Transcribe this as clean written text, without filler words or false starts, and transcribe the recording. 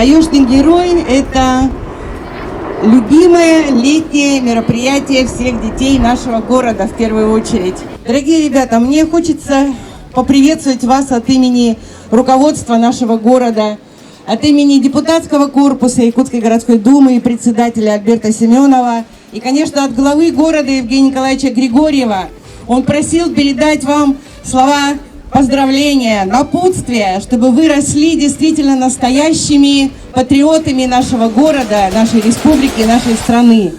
Таежный герой – это любимое летнее мероприятие всех детей нашего города в первую очередь. Дорогие ребята, мне хочется поприветствовать вас от имени руководства нашего города, от имени депутатского корпуса Якутской городской думы и председателя Альберта Семенова, и, конечно, от главы города Евгения Николаевича Григорьева. Он просил передать вам слова поздравления, напутствия, чтобы вы росли действительно настоящими патриотами нашего города, нашей республики, нашей страны.